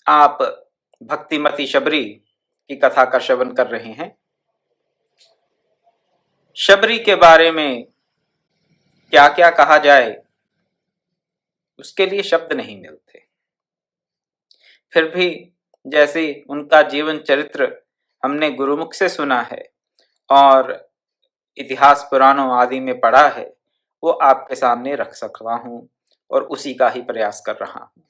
आप भक्तिमती शबरी की कथा का श्रवण कर रहे हैं। शबरी के बारे में क्या क्या कहा जाए, उसके लिए शब्द नहीं मिलते। फिर भी जैसे उनका जीवन चरित्र हमने गुरुमुख से सुना है और इतिहास पुराणों आदि में पढ़ा है, वो आपके सामने रख सकता हूं और उसी का ही प्रयास कर रहा हूं।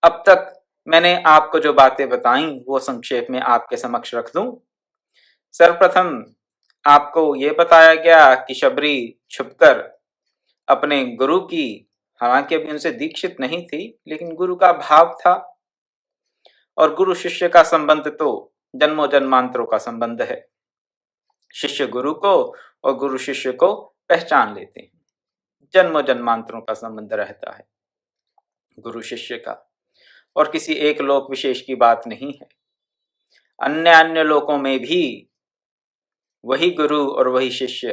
अब तक मैंने आपको जो बातें बताई वो संक्षेप में आपके समक्ष रख दूं। सर्वप्रथम आपको ये बताया गया कि शबरी छुपकर अपने गुरु की, हालांकि अभी उनसे दीक्षित नहीं थी, लेकिन गुरु का भाव था और गुरु शिष्य का संबंध तो जन्मों जन्मांतरों का संबंध है। शिष्य गुरु को और गुरु शिष्य को पहचान लेते हैं, जन्मों जन्मांतरों का संबंध रहता है गुरु शिष्य का, और किसी एक लोक विशेष की बात नहीं है। अन्य लोकों में भी वही गुरु और वही शिष्य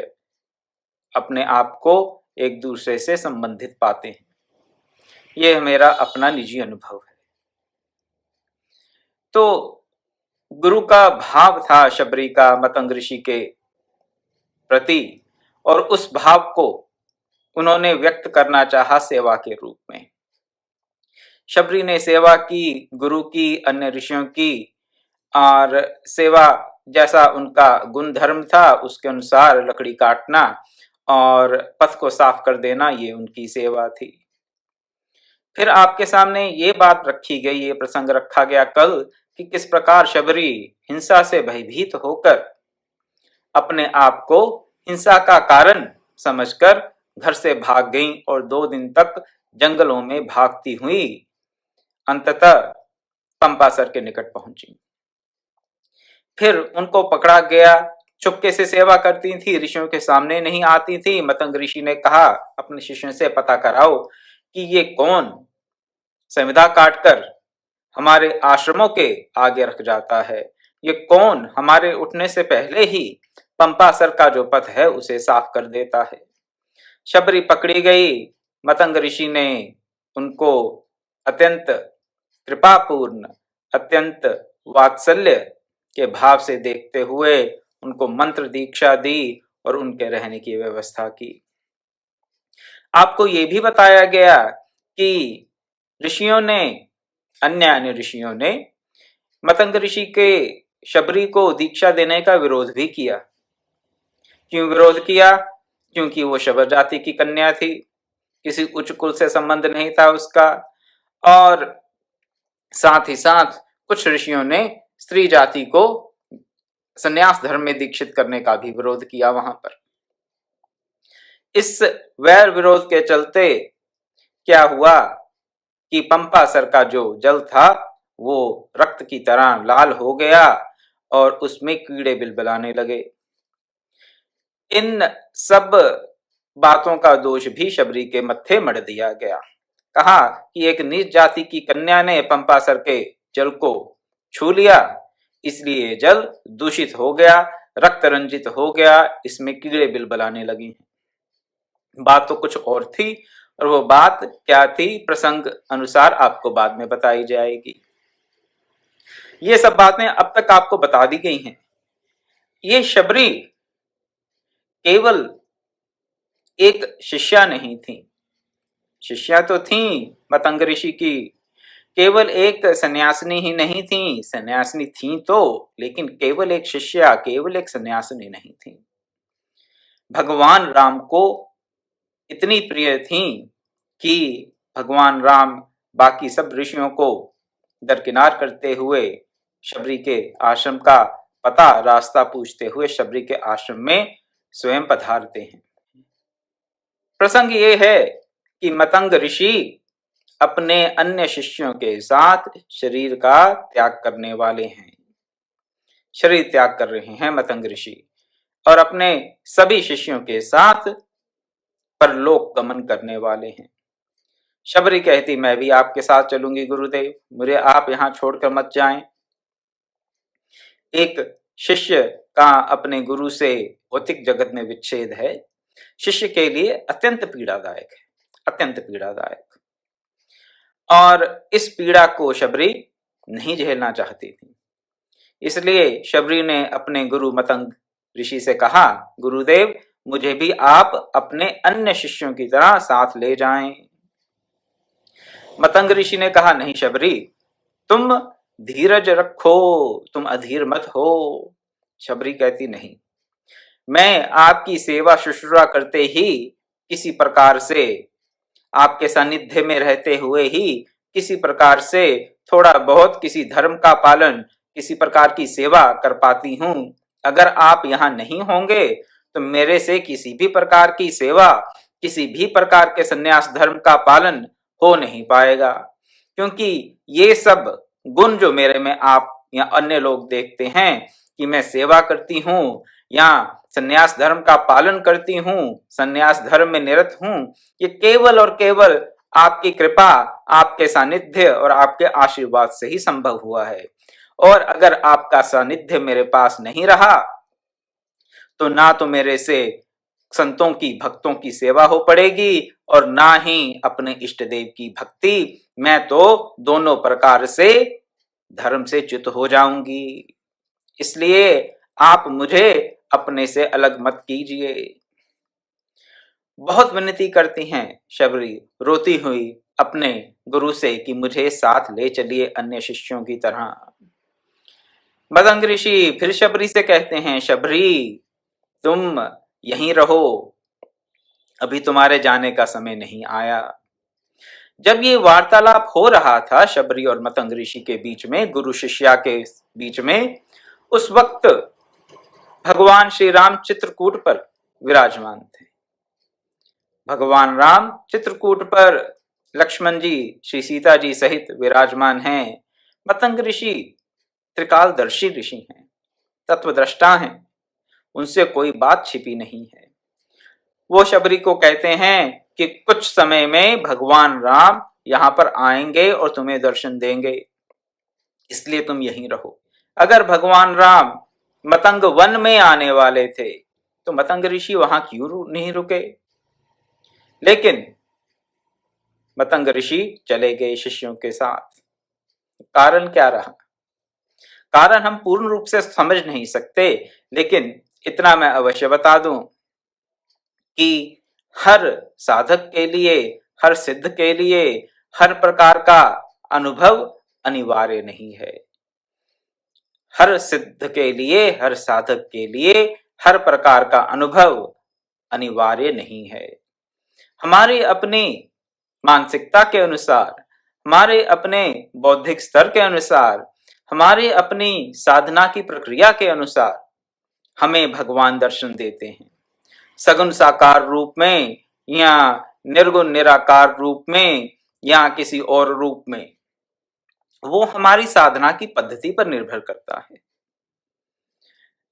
अपने आप को एक दूसरे से संबंधित पाते हैं। यह मेरा अपना निजी अनुभव है। तो गुरु का भाव था शबरी का मतंग ऋषि के प्रति, और उस भाव को उन्होंने व्यक्त करना चाहा सेवा के रूप में। शबरी ने सेवा की, गुरु की, अन्य ऋषियों की, और सेवा जैसा उनका गुण धर्म था उसके अनुसार लकड़ी काटना और पथ को साफ कर देना, ये उनकी सेवा थी। फिर आपके सामने ये बात रखी गई, ये प्रसंग रखा गया कल, कि किस प्रकार शबरी हिंसा से भयभीत होकर अपने आप को हिंसा का कारण समझकर घर से भाग गईं और 2 दिन तक जंगलों में भागती हुई अंततः पंपासर के निकट पहुंची। फिर उनको पकड़ा गया, चुपके से सेवा करती थी, ऋषियों के सामने नहीं आती थी। मतंग ऋषि ने कहा अपने शिष्यों से, पता कराओ कि ये कौन संविदा काटकर हमारे आश्रमों के आगे रख जाता है, ये कौन हमारे उठने से पहले ही पंपासर का जो पथ है उसे साफ कर देता है। शबरी पकड़ी गई। मतंग ऋषि ने उनको अत्यंत कृपापूर्ण, अत्यंत वात्सल्य के भाव से देखते हुए उनको मंत्र दीक्षा दी और उनके रहने की व्यवस्था की। आपको ये भी बताया गया कि ऋषियों ने, अन्य ऋषियों ने मतंग ऋषि के शबरी को दीक्षा देने का विरोध भी किया। क्यों विरोध किया? क्योंकि वो शबर जाति की कन्या थी, किसी उच्च कुल से संबंध नहीं था उसका, और साथ ही साथ कुछ ऋषियों ने स्त्री जाति को संन्यास धर्म में दीक्षित करने का भी विरोध किया वहां पर। इस वैर विरोध के चलते क्या हुआ कि पंपासर का जो जल था वो रक्त की तरह लाल हो गया और उसमें कीड़े बिलबिलाने लगे। इन सब बातों का दोष भी शबरी के मत्थे मढ़ दिया गया। कहा कि एक नीच जाति की कन्या ने पंपासर के जल को छू लिया, इसलिए जल दूषित हो गया, रक्त रंजित हो गया, इसमें कीड़े बिलबिलाने लगी। बात तो कुछ और थी, और वो बात क्या थी प्रसंग अनुसार आपको बाद में बताई जाएगी। ये सब बातें अब तक आपको बता दी गई हैं। ये शबरी केवल एक शिष्या नहीं थी, शिष्या तो थी मतंग ऋषि की, केवल एक सन्यासिनी ही नहीं थी, सन्यासिनी थी तो, लेकिन केवल एक शिष्या, केवल एक सन्यासिनी नहीं थी। भगवान राम को इतनी प्रिय थी कि भगवान राम बाकी सब ऋषियों को दरकिनार करते हुए शबरी के आश्रम का पता, रास्ता पूछते हुए शबरी के आश्रम में स्वयं पधारते हैं। प्रसंग ये है कि मतंग ऋषि अपने अन्य शिष्यों के साथ शरीर का त्याग करने वाले हैं, शरीर त्याग कर रहे हैं मतंग ऋषि, और अपने सभी शिष्यों के साथ परलोक गमन करने वाले हैं। शबरी कहती, मैं भी आपके साथ चलूंगी गुरुदेव, मुझे आप यहां छोड़कर मत जाएं। एक शिष्य का अपने गुरु से भौतिक जगत में विच्छेद है, शिष्य के लिए अत्यंत पीड़ादायक है, अत्यंत पीड़ादायक। और इस पीड़ा को शबरी नहीं झेलना चाहती थी। इसलिए शबरी ने अपने गुरु मतंग ऋषि से कहा, गुरुदेव मुझे भी आप अपने अन्य शिष्यों की तरह साथ ले जाएं। मतंग ऋषि ने कहा, नहीं शबरी, तुम धीरज रखो, तुम अधीर मत हो। शबरी कहती, नहीं, मैं आपकी सेवा शुश्रूषा करते ही किसी प्रकार से, आपके सानिध्य में रहते हुए ही किसी प्रकार से थोड़ा बहुत किसी धर्म का पालन, किसी प्रकार की सेवा कर पाती हूं। अगर आप यहां नहीं होंगे तो मेरे से किसी भी प्रकार की सेवा, किसी भी प्रकार के संन्यास धर्म का पालन हो नहीं पाएगा, क्योंकि ये सब गुण जो मेरे में आप या अन्य लोग देखते हैं कि मैं सेवा करती हूँ या संन्यास धर्म का पालन करती हूँ, संन्यास धर्म में निरत हूँ, ये केवल और केवल आपकी कृपा, आपके सानिध्य और आपके आशीर्वाद से ही संभव हुआ है। और अगर आपका सानिध्य मेरे पास नहीं रहा तो ना तो मेरे से संतों की, भक्तों की सेवा हो पड़ेगी और ना ही अपने इष्ट देव की भक्ति। मैं तो दोनों प्रकार से धर्म से च्युत हो जाऊंगी। इसलिए आप मुझे अपने से अलग मत कीजिए। बहुत विनती करती हैं शबरी रोती हुई अपने गुरु से कि मुझे साथ ले चलिए अन्य शिष्यों की तरह। मतंग ऋषि फिर शबरी से कहते हैं, शबरी तुम यहीं रहो, अभी तुम्हारे जाने का समय नहीं आया। जब ये वार्तालाप हो रहा था शबरी और मतंग ऋषि के बीच में, गुरु शिष्या के बीच में, उस वक्त भगवान श्री राम चित्रकूट पर विराजमान थे। भगवान राम चित्रकूट पर लक्ष्मण जी, श्री सीता जी सहित विराजमान हैं। मतंग ऋषि त्रिकालदर्शी ऋषि हैं, तत्वद्रष्टा हैं, उनसे कोई बात छिपी नहीं है। वो शबरी को कहते हैं कि कुछ समय में भगवान राम यहां पर आएंगे और तुम्हें दर्शन देंगे, इसलिए तुम यहीं रहो। अगर भगवान राम मतंग वन में आने वाले थे तो मतंग ऋषि वहां क्यों नहीं रुके? लेकिन मतंग ऋषि चले गए शिष्यों के साथ। कारण क्या रहा? कारण हम पूर्ण रूप से समझ नहीं सकते, लेकिन इतना मैं अवश्य बता दूं कि हर साधक के लिए, हर सिद्ध के लिए हर प्रकार का अनुभव अनिवार्य नहीं है। हर सिद्ध के लिए, हर साधक के लिए हर प्रकार का अनुभव अनिवार्य नहीं है। हमारी अपनी मानसिकता के अनुसार, हमारे अपने बौद्धिक स्तर के अनुसार, हमारे अपनी साधना की प्रक्रिया के अनुसार हमें भगवान दर्शन देते हैं, सगुण साकार रूप में या निर्गुण निराकार रूप में या किसी और रूप में। वो हमारी साधना की पद्धति पर निर्भर करता है।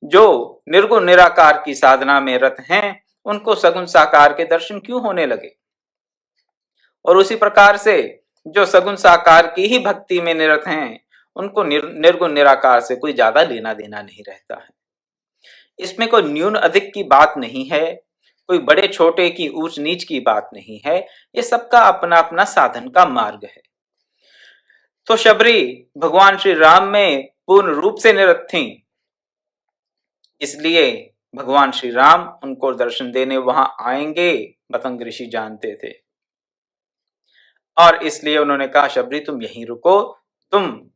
जो निर्गुण निराकार की साधना में रत हैं, उनको सगुण साकार के दर्शन क्यों होने लगे? और उसी प्रकार से जो सगुण साकार की ही भक्ति में निरत हैं, उनको निर्गुण निराकार से कोई ज्यादा लेना देना नहीं रहता है। इसमें कोई न्यून अधिक की बात नहीं है, कोई बड़े छोटे की ऊंच नीच की बात नहीं है। ये सबका अपना अपना साधन का मार्ग है। तो शबरी भगवान श्री राम में पूर्ण रूप से निरत थीं, इसलिए भगवान श्री राम उनको दर्शन देने वहां आएंगे मतंग ऋषि जानते थे, और इसलिए उन्होंने कहा, शबरी तुम यहीं रुको, तुम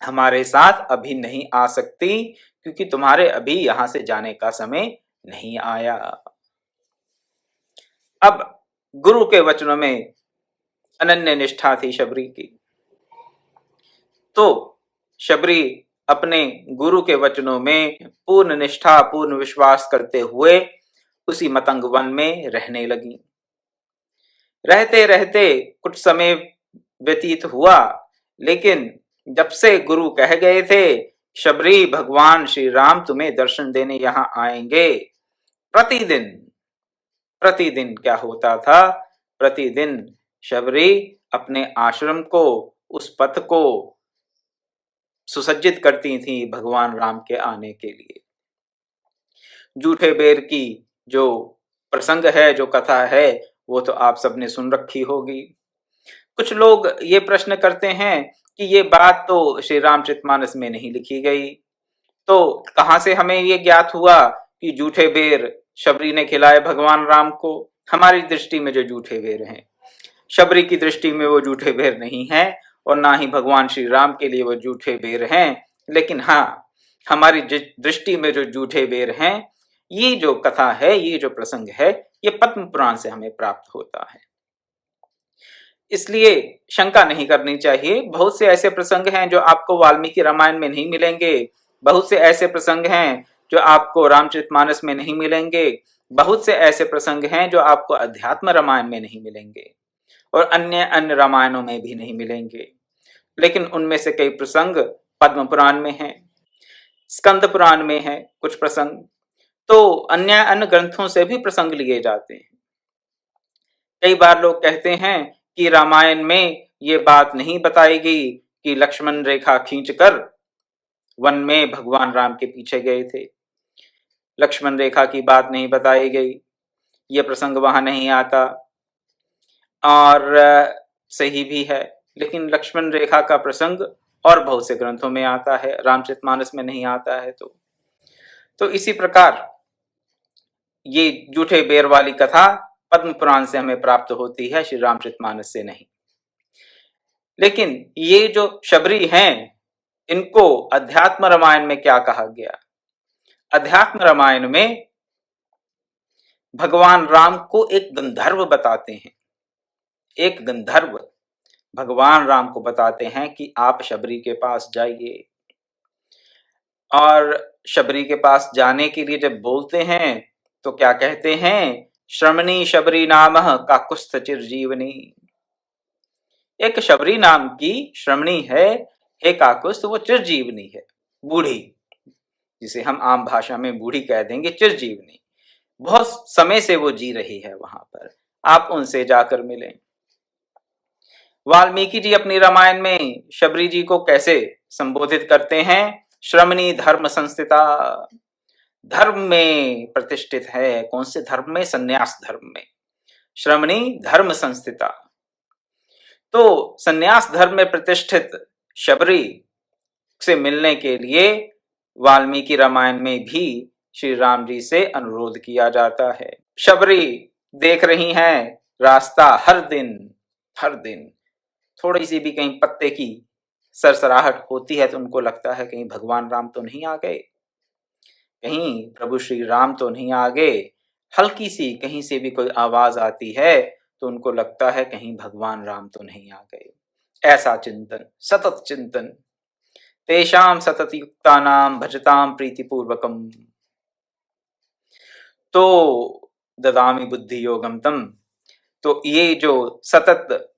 हमारे साथ अभी नहीं आ सकती, क्योंकि तुम्हारे अभी यहां से जाने का समय नहीं आया। अब गुरु के वचनों में अनन्य निष्ठा थी शबरी की, तो शबरी अपने गुरु के वचनों में पूर्ण निष्ठा, पूर्ण विश्वास करते हुए उसी मतंग वन में रहने लगी। रहते रहते कुछ समय व्यतीत हुआ, लेकिन जब से गुरु कह गए थे शबरी भगवान श्री राम तुम्हें दर्शन देने यहां आएंगे, प्रतिदिन प्रतिदिन क्या होता था? प्रतिदिन शबरी अपने आश्रम को, उस पथ को सुसज्जित करती थी भगवान राम के आने के लिए। जूठे बेर की जो प्रसंग है, जो कथा है, वो तो आप सबने सुन रखी होगी। कुछ लोग ये प्रश्न करते हैं कि ये बात तो श्री रामचरितमानस में नहीं लिखी गई, तो कहां से हमें ये ज्ञात हुआ कि जूठे बेर शबरी ने खिलाए भगवान राम को? हमारी दृष्टि में जो जूठे बेर हैं, शबरी की दृष्टि में वो जूठे बेर नहीं है, और ना ही भगवान श्री राम के लिए वो जूठे बेर हैं। लेकिन हाँ, हमारी दृष्टि में जो जूठे बेर हैं, ये जो कथा है, ये जो प्रसंग है, ये पद्म पुराण से हमें प्राप्त होता है। इसलिए शंका नहीं करनी चाहिए। बहुत से ऐसे प्रसंग हैं जो आपको वाल्मीकि रामायण में नहीं मिलेंगे, बहुत से ऐसे प्रसंग हैं जो आपको रामचरितमानस में नहीं मिलेंगे, बहुत से ऐसे प्रसंग हैं जो आपको अध्यात्म रामायण में नहीं मिलेंगे और अन्य रामायणों में भी नहीं मिलेंगे। लेकिन उनमें से कई प्रसंग पद्म पुराण में हैं, स्कंद पुराण में है कुछ प्रसंग, तो अन्य ग्रंथों से भी प्रसंग लिए जाते हैं। कई बार लोग कहते हैं कि रामायण में ये बात नहीं बताई गई कि लक्ष्मण रेखा खींचकर वन में भगवान राम के पीछे गए थे। लक्ष्मण रेखा की बात नहीं बताई गई, ये प्रसंग वहां नहीं आता, और सही भी है। लेकिन लक्ष्मण रेखा का प्रसंग और बहुत से ग्रंथों में आता है, रामचरितमानस में नहीं आता है। तो इसी प्रकार ये जूठे बेर वाली कथा पद्म पुराण से हमें प्राप्त होती है, श्री रामचरितमानस से नहीं। लेकिन ये जो शबरी हैं, इनको अध्यात्म रामायण में क्या कहा गया? अध्यात्म रामायण में भगवान राम को एक गंधर्व बताते हैं। एक गंधर्व भगवान राम को बताते हैं कि आप शबरी के पास जाइए, और शबरी के पास जाने के लिए जब बोलते हैं तो क्या कहते हैं? श्रमणी शबरी नामः काकुत्स्थ चिरजीवनी। एक शबरी नाम की श्रमणी है, हे काकुत्स्थ, वो चिरजीवनी है, बूढ़ी, जिसे हम आम भाषा में बूढ़ी कह देंगे, चिरजीवनी। बहुत समय से वो जी रही है वहां पर, आप उनसे जाकर मिलें। वाल्मीकि जी अपनी रामायण में शबरी जी को कैसे संबोधित करते हैं? श्रमणी धर्म संस्थिता, धर्म में प्रतिष्ठित है। कौन से धर्म में? संन्यास धर्म में। श्रमणी धर्म संस्थिता, तो संन्यास धर्म में प्रतिष्ठित शबरी से मिलने के लिए वाल्मीकि रामायण में भी श्री राम जी से अनुरोध किया जाता है। शबरी देख रही हैं रास्ता, हर दिन थोड़ी सी भी कहीं पत्ते की सरसराहट होती है तो उनको लगता है कहीं भगवान राम तो नहीं आ गए, कहीं प्रभु श्री राम तो नहीं आ गए। हल्की सी कहीं से भी कोई आवाज आती है तो उनको लगता है कहीं भगवान राम तो नहीं आ गए। ऐसा चिंतन, सतत चिंतन, तेषां सतत युक्तानां भजतां प्रीतिपूर्वकम तो ददामि बुद्धि योगम तम। तो ये जो सतत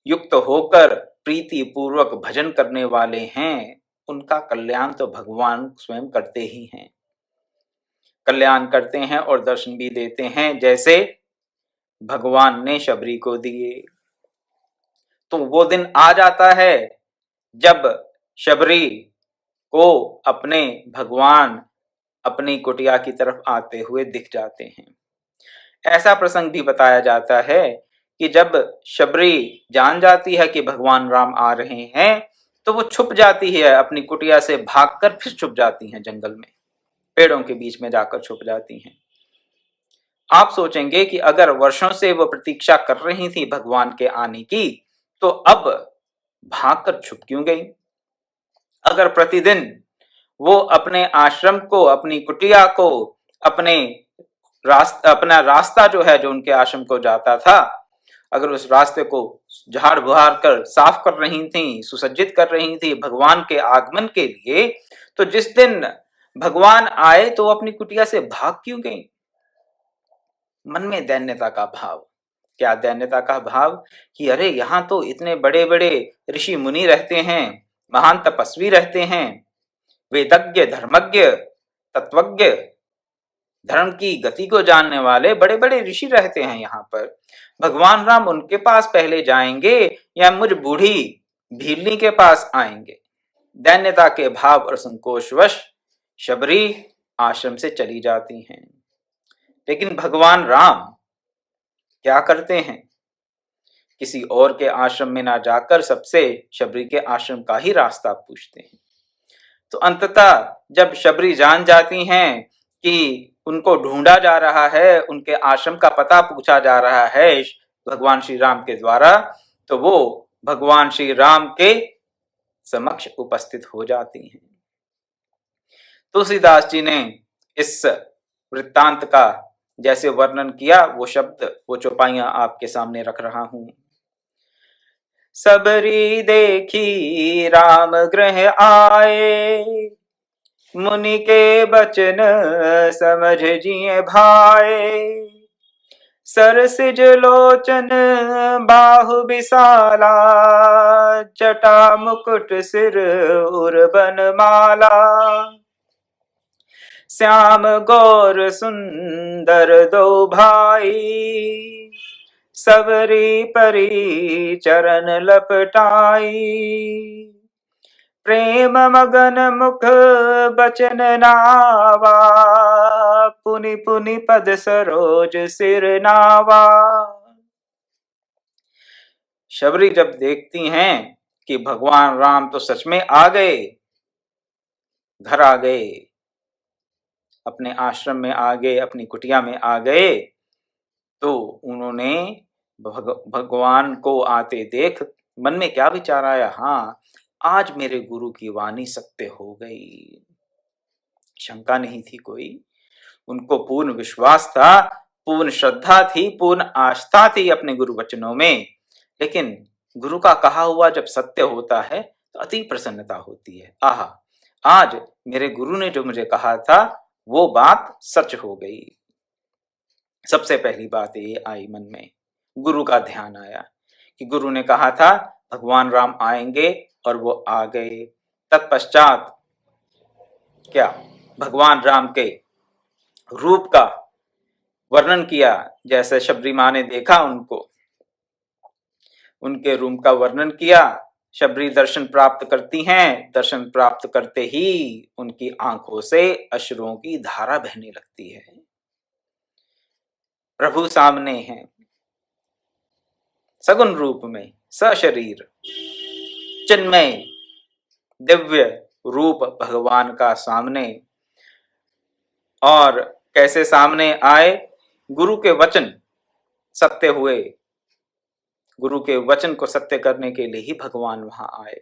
युक्त होकर प्रीति पूर्वक भजन करने वाले हैं, उनका कल्याण तो भगवान स्वयं करते ही हैं, कल्याण करते हैं और दर्शन भी देते हैं, जैसे भगवान ने शबरी को दिए। तो वो दिन आ जाता है जब शबरी को अपने भगवान अपनी कुटिया की तरफ आते हुए दिख जाते हैं। ऐसा प्रसंग भी बताया जाता है कि जब शबरी जान जाती है कि भगवान राम आ रहे हैं तो वो छुप जाती है, अपनी कुटिया से भागकर फिर छुप जाती हैं जंगल में, पेड़ों के बीच में जाकर छुप जाती हैं। आप सोचेंगे कि अगर वर्षों से वो प्रतीक्षा कर रही थी भगवान के आने की, तो अब भागकर छुप क्यों गई? अगर प्रतिदिन वो अपने आश्रम को, अपनी कुटिया को, अपना रास्ता जो है, जो उनके आश्रम को जाता था, अगर उस रास्ते को झाड़ बुहार कर साफ कर रही थी, सुसज्जित कर रही थी भगवान के आगमन के लिए, तो जिस दिन भगवान आए तो अपनी कुटिया से भाग क्यों गई? मन में दैन्यता का भाव। क्या दैन्यता का भाव? कि अरे यहाँ तो इतने बड़े बड़े ऋषि मुनि रहते हैं, महान तपस्वी रहते हैं, वेदज्ञ, धर्मज्ञ, तत्वज्ञ, धर्म की गति को जानने वाले बड़े बड़े ऋषि रहते हैं यहाँ पर। भगवान राम उनके पास पहले जाएंगे या मुझ बूढ़ी भीलनी के पास आएंगे? दैन्यता के भाव और संकोचवश शबरी आश्रम से चली जाती हैं। लेकिन भगवान राम क्या करते हैं? किसी और के आश्रम में ना जाकर सबसे शबरी के आश्रम का ही रास्ता पूछते हैं। तो अंततः जब शबरी जान जाती हैं कि उनको ढूंढा जा रहा है, उनके आश्रम का पता पूछा जा रहा है भगवान श्री राम के द्वारा, तो वो भगवान श्री राम के समक्ष उपस्थित हो जाती हैं। तुलसीदास जी ने इस वृत्तांत का जैसे वर्णन किया, वो शब्द, वो चौपाइयां आपके सामने रख रहा हूं। सबरी देखी राम गृह आए, मुनि के बचन समझ जिए भाए। सरसिज लोचन बाहु विशाला, जटा मुकुट सिर उर्बन माला। श्याम गौर सुंदर दो भाई, सबरी परी चरण लपटाई। प्रेम मगन मुख बचन नावा, पुनि पुनि पद सरोज सिर नावा। शबरी जब देखती हैं कि भगवान राम तो सच में आ गए, घर आ गए, अपने आश्रम में आ गए, अपनी कुटिया में आ गए, तो उन्होंने भगवान को आते देख मन में क्या विचार आया, हाँ आज मेरे गुरु की वाणी सत्य हो गई। शंका नहीं थी कोई, उनको पूर्ण विश्वास था, पूर्ण श्रद्धा थी, पूर्ण आस्था थी अपने गुरु वचनों में। लेकिन गुरु का कहा हुआ जब सत्य होता है तो अति प्रसन्नता होती है। आहा, आज मेरे गुरु ने जो मुझे कहा था वो बात सच हो गई। सबसे पहली बात ये आई मन में, गुरु का ध्यान आया कि गुरु ने कहा था भगवान राम आएंगे और वो आ गए। तत्पश्चात क्या भगवान राम के रूप का वर्णन किया, जैसे शबरी माँ ने देखा उनको, उनके रूप का वर्णन किया। शबरी दर्शन प्राप्त करती हैं, दर्शन प्राप्त करते ही उनकी आंखों से अश्रुओं की धारा बहने लगती है। प्रभु सामने हैं, सगुण रूप में, सशरीर, चिन्मय दिव्य रूप भगवान का सामने। और कैसे सामने आए, गुरु के वचन सत्य हुए, गुरु के वचन को सत्य करने के लिए ही भगवान वहां आए।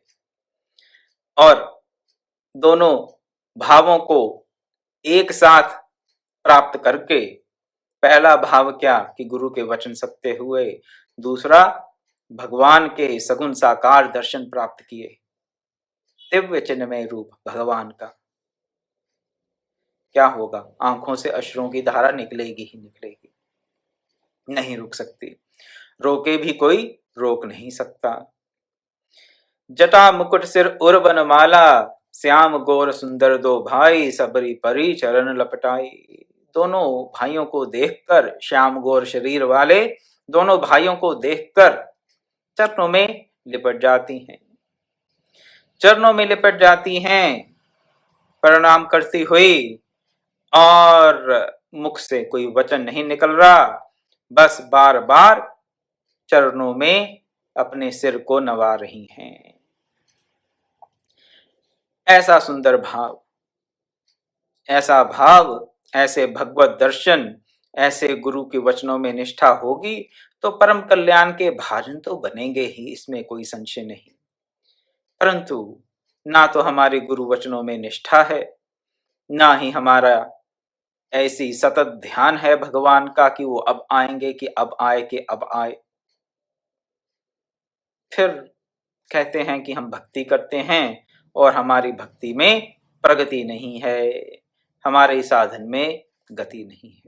और दोनों भावों को एक साथ प्राप्त करके, पहला भाव क्या कि गुरु के वचन सत्य हुए, दूसरा भगवान के सगुण साकार दर्शन प्राप्त किए, दिव्य चिन्मय रूप भगवान का। क्या होगा, आंखों से अश्रुओं की धारा निकलेगी ही निकलेगी, नहीं रुक सकती, रोके भी कोई रोक नहीं सकता। जटा मुकुट सिर उर्बन माला, श्याम गौर सुंदर दो भाई, सबरी परी चरण लपटाई। दोनों भाइयों को देखकर, श्याम गौर शरीर वाले दोनों भाइयों को देखकर चरणों में लिपट जाती हैं, चरणों में लिपट जाती हैं प्रणाम करती हुई। और मुख से कोई वचन नहीं निकल रहा, बस बार बार चरणों में अपने सिर को नवा रही हैं। ऐसा सुंदर भाव, ऐसा भाव, ऐसे भगवत दर्शन, ऐसे गुरु के वचनों में निष्ठा होगी तो परम कल्याण के भाजन तो बनेंगे ही, इसमें कोई संशय नहीं। परंतु ना तो हमारे गुरु वचनों में निष्ठा है, ना ही हमारा ऐसी सतत ध्यान है भगवान का कि वो अब आएंगे, कि अब आए, कि अब आए। फिर कहते हैं कि हम भक्ति करते हैं और हमारी भक्ति में प्रगति नहीं है, हमारे साधन में गति नहीं है।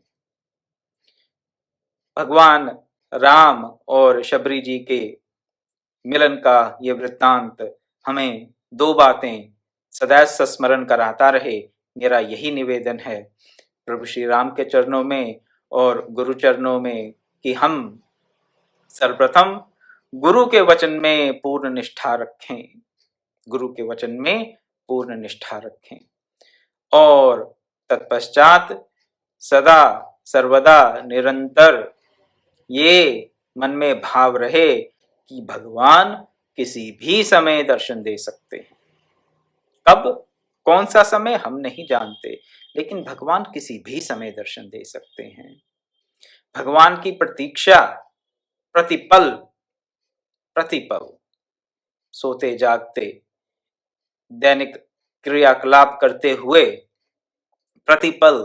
भगवान राम और शबरी जी के मिलन का ये वृत्तांत हमें दो बातें सदैव स्मरण कराता रहे, मेरा यही निवेदन है प्रभु श्री राम के चरणों में और गुरु चरणों में कि हम सर्वप्रथम गुरु के वचन में पूर्ण निष्ठा रखें, गुरु के वचन में पूर्ण निष्ठा रखें, और तत्पश्चात सदा सर्वदा निरंतर ये मन में भाव रहे कि भगवान किसी भी समय दर्शन दे सकते हैं। कब, कौन सा समय हम नहीं जानते, लेकिन भगवान किसी भी समय दर्शन दे सकते हैं। भगवान की प्रतीक्षा प्रतिपल प्रतिपल, सोते जागते, दैनिक क्रियाकलाप करते हुए प्रतिपल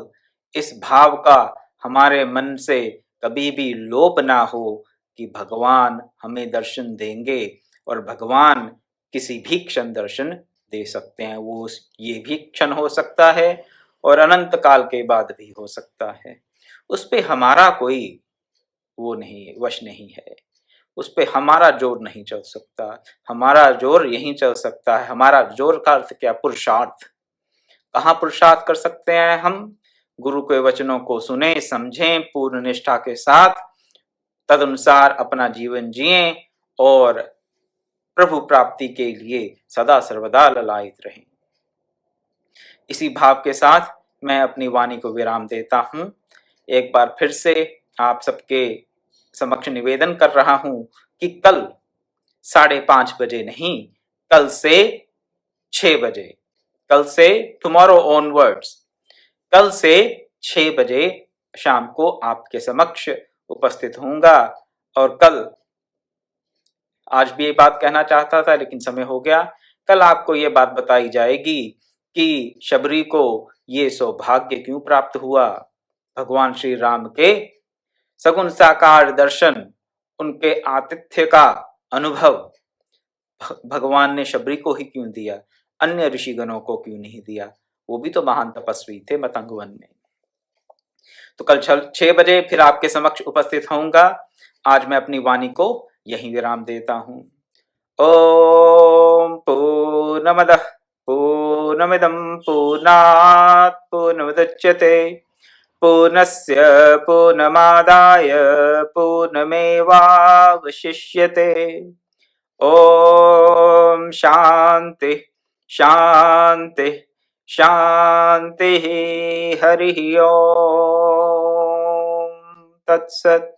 इस भाव का हमारे मन से कभी भी लोप ना हो कि भगवान हमें दर्शन देंगे और भगवान किसी भी क्षण दर्शन दे सकते हैं। वो ये भी क्षण हो सकता है और अनंत काल के बाद भी हो सकता है। उस पे हमारा कोई वो नहीं, वश नहीं है। उस पे हमारा जोर नहीं चल सकता। हमारा जोर यहीं चल सकता है। हमारा जोर का अर्थ क्या? पुरुषार्थ। कहाँ पुरुषार्थ कर सकते हैं हम? गुरु के वचनों को सुने, समझें, पूर्ण निष्ठा के साथ तदनुसार अपना जीवन जिएं और प्रभु प्राप्ति के लिए सदा सर्वदा ललायित रहें। इसी भाव के साथ मैं अपनी वाणी को विराम देता हूं। एक बार फिर से आप सबके समक्ष निवेदन कर रहा हूं कि कल 5:30 बजे नहीं, कल से 6 बजे, कल से टुमारो ऑनवर्ड्स, कल से 6 बजे शाम को आपके समक्ष उपस्थित होऊंगा। और कल, आज भी ये बात कहना चाहता था लेकिन समय हो गया, कल आपको ये बात बताई जाएगी कि शबरी को ये सौभाग्य क्यों प्राप्त हुआ। भगवान श्री राम के सगुण साकार दर्शन, उनके आतिथ्य का अनुभव भगवान ने शबरी को ही क्यों दिया, अन्य ऋषिगणों को क्यों नहीं दिया? वो भी तो महान तपस्वी थे मतंग वन में। तो कल 6 बजे फिर आपके समक्ष उपस्थित होऊंगा। आज मैं अपनी वाणी को यहीं विराम देता हूं। ओम पूर्णमदः पूर्णमिदं पूर्णात् पूर्णमुदच्यते पूर्णस्य पूर्णमादाय पूर्णमेवावशिष्यते। ओम शांति शांति शांति। हरि ओम तत्सत्।